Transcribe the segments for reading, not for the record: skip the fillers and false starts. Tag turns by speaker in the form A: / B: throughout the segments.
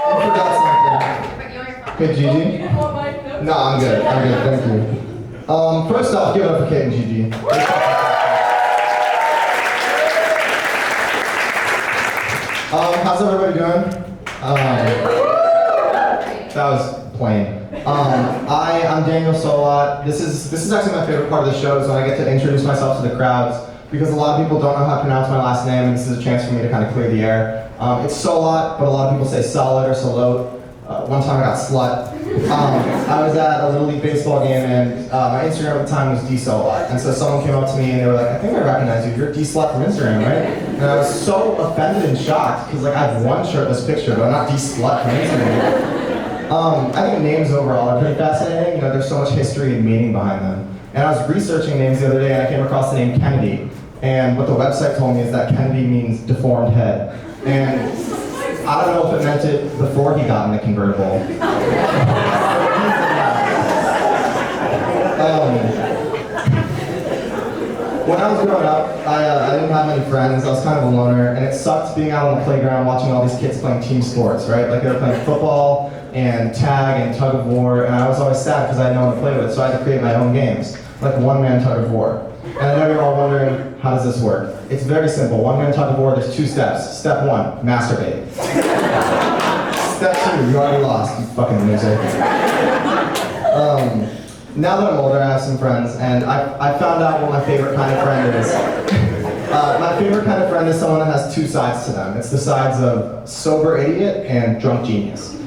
A: You forgot something. Hey, Gigi? No, I'm good. I'm good. Thank you. First off, give it up for Kate and Gigi. How's everybody doing? That was plain. I'm Daniel Solot. This is actually my favorite part of the show, is when I get to introduce myself to the crowds, because a lot of people don't know how to pronounce my last name, and this is a chance for me to kind of clear the air. It's Solot, but a lot of people say Solid or Solot. One time I got slut. I was at a Little League baseball game, and my Instagram at the time was DSolot. And so someone came up to me and they were like, I think I recognize you. You're D-Slut from Instagram, right? And I was so offended and shocked, because like I have one shirtless picture, but I'm not D-Slut from Instagram. I think names overall are pretty fascinating. You know, there's so much history and meaning behind them. And I was researching names the other day, and I came across the name Kennedy. And what the website told me is that Kennedy means deformed head. And I don't know if it meant it before he got in the convertible. When I was growing up, I didn't have many friends. I was kind of a loner, and it sucked being out on the playground watching all these kids playing team sports, right? Like they were playing football and tag and tug of war, and I was always sad because I had no one to play with, so I had to create my own games, like one-man tug of war. And I know you're all wondering, how does this work? It's very simple. One-man tug of war, there's 2 steps. Step 1, masturbate. Step 2, you already lost, you fucking loser. Now that I'm older, I have some friends, and I found out what my favorite kind of friend is. My favorite kind of friend is someone that has 2 sides to them. It's the sides of sober idiot and drunk genius.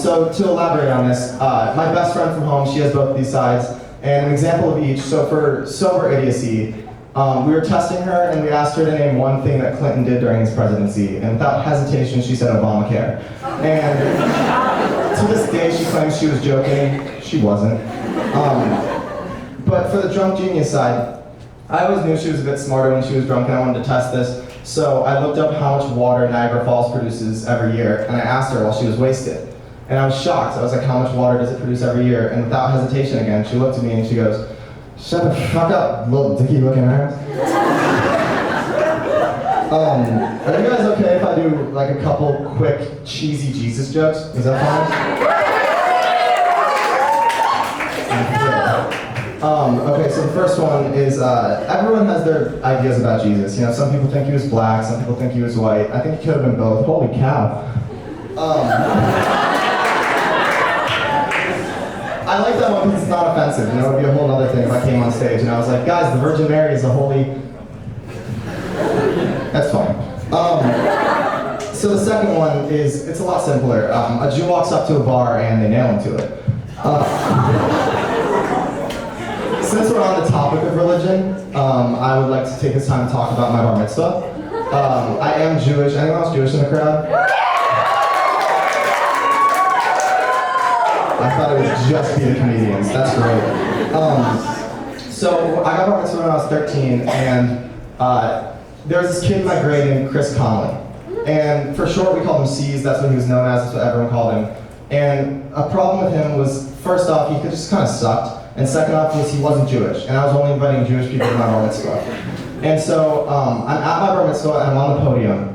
A: So to elaborate on this, my best friend from home, she has both these sides, and an example of each. So for sober idiocy, we were testing her, and we asked her to name one thing that Clinton did during his presidency, and without hesitation, she said Obamacare. And to this day, she claims she was joking. She wasn't. But for the drunk genius side, I always knew she was a bit smarter when she was drunk, and I wanted to test this. So I looked up how much water Niagara Falls produces every year, and I asked her while she was wasted. And I was shocked. I was like, how much water does it produce every year? And without hesitation again, she looked at me and she goes, shut the fuck up, little dicky looking ass. Are you guys okay if I do like a couple quick cheesy Jesus jokes? Is that fine? Okay, so the first one is, everyone has their ideas about Jesus. You know, some people think he was black, some people think he was white. I think he could have been both. Holy cow. I like that one because it's not offensive. You know, it would be a whole other thing if I came on stage and I was like, guys, the Virgin Mary is a holy... That's fine. So the second one is, it's a lot simpler. A Jew walks up to a bar and they nail him to it. Since we're on the topic of religion, I would like to take this time to talk about my bar mitzvah. I am Jewish. Anyone else Jewish in the crowd? I thought it would just be the comedians. That's great. So I got bar mitzvah when I was 13, and there was this kid in my grade named Chris Connolly. And for short, we called him C's. That's what he was known as. That's what everyone called him. And a problem with him was, first off, he just kind of sucked. And second off was he wasn't Jewish. And I was only inviting Jewish people to my bar mitzvah. And so I'm at my bar mitzvah, and I'm on the podium.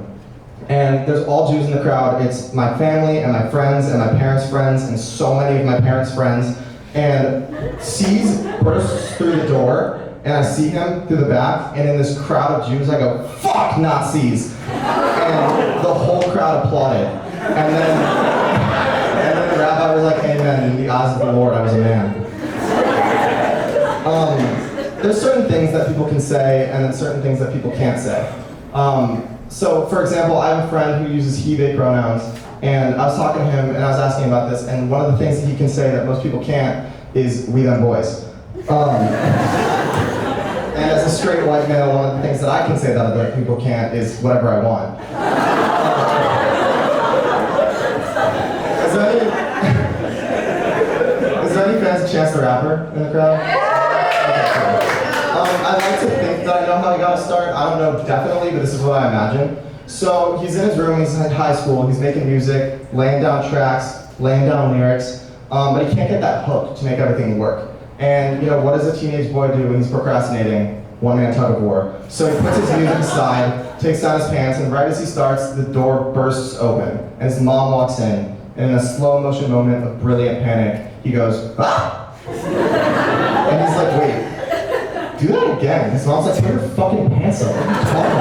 A: And there's all Jews in the crowd. It's my family and my friends and my parents' friends and so many of my parents' friends. And C's bursts through the door, and I see him through the back, and in this crowd of Jews, I go, fuck Nazis! And the whole crowd applauded. And then the rabbi was like, amen, in the eyes of the Lord, I was a man. There's certain things that people can say, and then certain things that people can't say. So, for example, I have a friend who uses he, they pronouns, and I was talking to him, and I was asking about this, and one of the things that he can say that most people can't is, we them boys. And as a straight white male, one of the things that I can say that other people can't is whatever I want. Is there any fans of Chance the Rapper in the crowd? Okay, cool. I like to think that I know how he got to start. I don't know definitely, but this is what I imagine. So he's in his room, he's in high school, he's making music, laying down tracks, laying down lyrics, but he can't get that hook to make everything work. And you know, what does a teenage boy do when he's procrastinating? One-man tug of war. So he puts his music aside, takes down his pants, and right as he starts, the door bursts open, and his mom walks in, and in a slow motion moment of brilliant panic, he goes, "Ah!" And he's like, "Wait, do that again." His mom's like, "Take your fucking pants up, what are you talking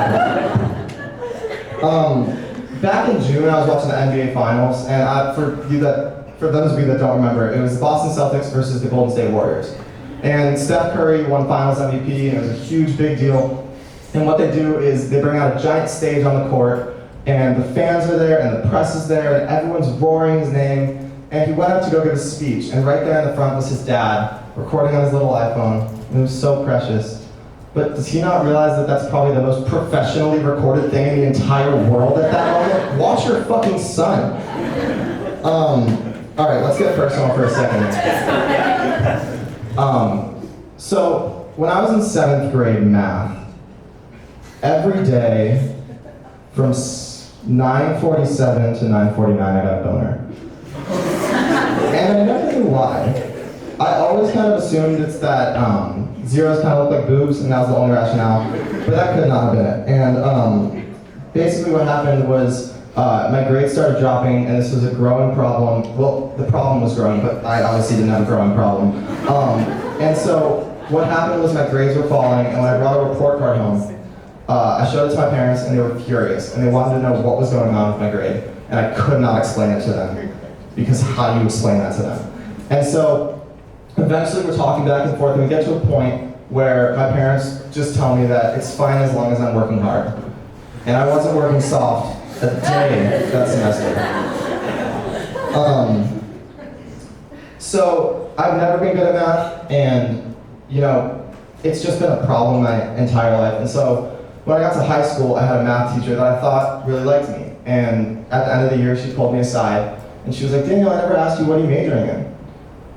A: about?" Back in June, I was watching the NBA Finals, and for those of you that don't remember, it was the Boston Celtics versus the Golden State Warriors. And Steph Curry won Finals MVP, and it was a huge, big deal. And what they do is they bring out a giant stage on the court, and the fans are there, and the press is there, and everyone's roaring his name. And he went up to go give a speech, and right there in the front was his dad, recording on his little iPhone. And it was so precious. But does he not realize that that's probably the most professionally recorded thing in the entire world at that moment? Watch your fucking son. All right, let's get personal for a second. So when I was in 7th grade math, every day from 9:47 to 9:49, I got a boner. And I never knew why. I always kind of assumed it's that zeros kind of look like boobs, and that was the only rationale, but that could not have been it. And basically what happened was my grades started dropping, and this was a growing problem. Well, the problem was growing, but I obviously didn't have a growing problem. And so what happened was my grades were falling, and when I brought a report card home, I showed it to my parents, and they were furious, and they wanted to know what was going on with my grade, and I could not explain it to them, because how do you explain that to them? And so eventually we're talking back and forth, and we get to a point where my parents just tell me that it's fine as long as I'm working hard. And I wasn't working soft a day that semester. So I've never been good at math, and you know, it's just been a problem my entire life. And so when I got to high school, I had a math teacher that I thought really liked me. And at the end of the year, she pulled me aside, and she was like, "Daniel, I never asked you what are you majoring in?"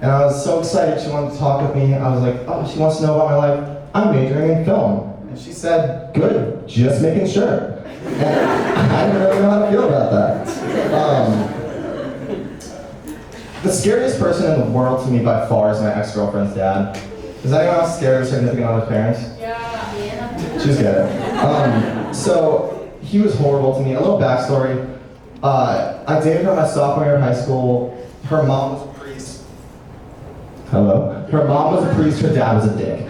A: And I was so excited she wanted to talk with me. I was like, "Oh, she wants to know about my life. I'm majoring in film." And she said, "Good, just making sure." And I didn't really know how to feel about that. The scariest person in the world to me by far is my ex-girlfriend's dad. Is anyone else scared of significant other's parents? Yeah. She's scared. So he was horrible to me. A little backstory. I dated her my sophomore year of high school. Her mom was a priest. Hello? Her mom was a priest, her dad was a dick.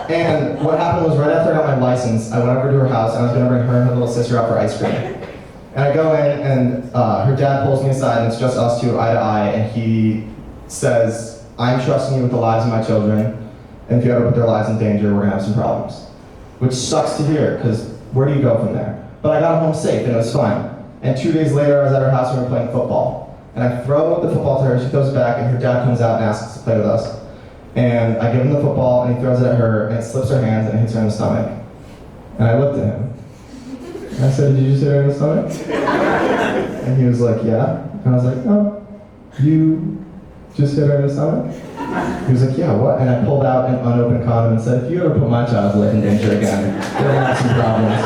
A: And what happened was right after I got my license, I went over to her house and I was gonna bring her and her little sister out for ice cream. And I go in and her dad pulls me aside and it's just us two eye to eye, and he says, "I'm trusting you with the lives of my children, and if you ever put their lives in danger, we're gonna have some problems." Which sucks to hear, because where do you go from there? But I got home safe and it was fine. And 2 days later, I was at her house and we were playing football. And I throw the football to her, she throws it back, and her dad comes out and asks to play with us. And I give him the football, and he throws it at her, and it slips her hands and hits her in the stomach. And I looked at him. And I said, "Did you just hit her in the stomach?" And he was like, "Yeah." And I was like, "Oh, you just hit her in the stomach?" He was like, "Yeah, what?" And I pulled out an unopened condom and said, "If you ever put my child's life in danger again, we're gonna have some problems."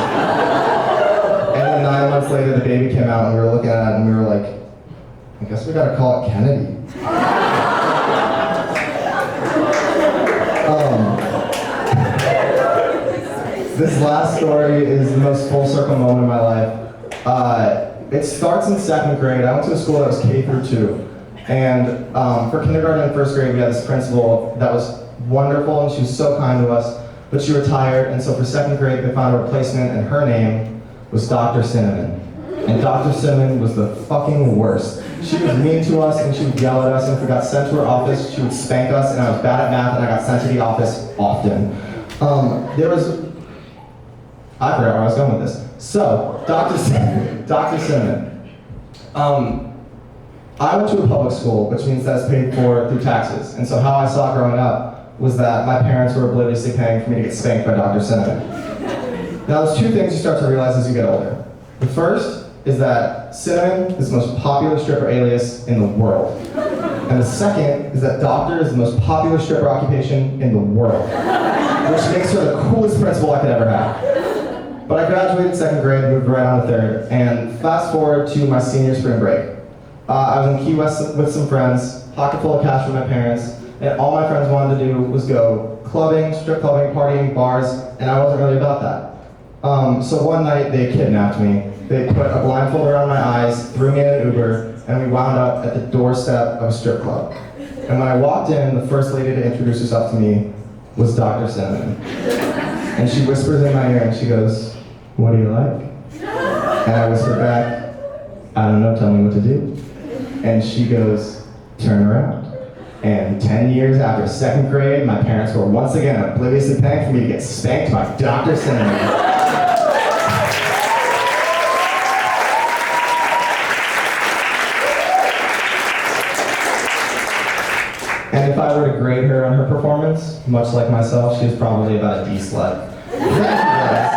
A: And then 9 months later, the baby came out, and we were looking at it, and we were like, "I guess we gotta call it Kennedy." This last story is the most full circle moment of my life. It starts in 2nd grade. I went to a school that was K through 2. And for kindergarten and 1st grade, we had this principal that was wonderful, and she was so kind to us, but she retired, and so for 2nd grade, they found a replacement, and her name was Dr. Cinnamon. And Dr. Cinnamon was the fucking worst. She was mean to us, and she would yell at us, and if we got sent to her office, she would spank us, and I was bad at math, and I got sent to the office often. I forgot where I was going with this. So, Dr. Cinnamon. I went to a public school, which means that's paid for through taxes. And so how I saw it growing up was that my parents were obliviously paying for me to get spanked by Dr. Cinnamon. Now there's 2 things you start to realize as you get older. The first is that Cinnamon is the most popular stripper alias in the world. And the second is that doctor is the most popular stripper occupation in the world, which makes her the coolest principal I could ever have. But I graduated 2nd grade, moved right on to 3rd, and fast forward to my senior spring break. I was in Key West with some friends, pocket full of cash from my parents, and all my friends wanted to do was go clubbing, strip clubbing, partying, bars, and I wasn't really about that. So one night they kidnapped me. They put a blindfold around my eyes, threw me in an Uber, and we wound up at the doorstep of a strip club. And when I walked in, the first lady to introduce herself to me was Dr. Cinnamon. And she whispers in my ear and she goes, "What do you like?" And I whisper back, "I don't know, tell me what to do." And she goes, "Turn around." And 10 years after second grade, my parents were once again obliviously paying for me to get spanked by Dr. Cinnamon. And if I were to grade her on her performance, much like myself, she was probably about a D slut. Thank you guys.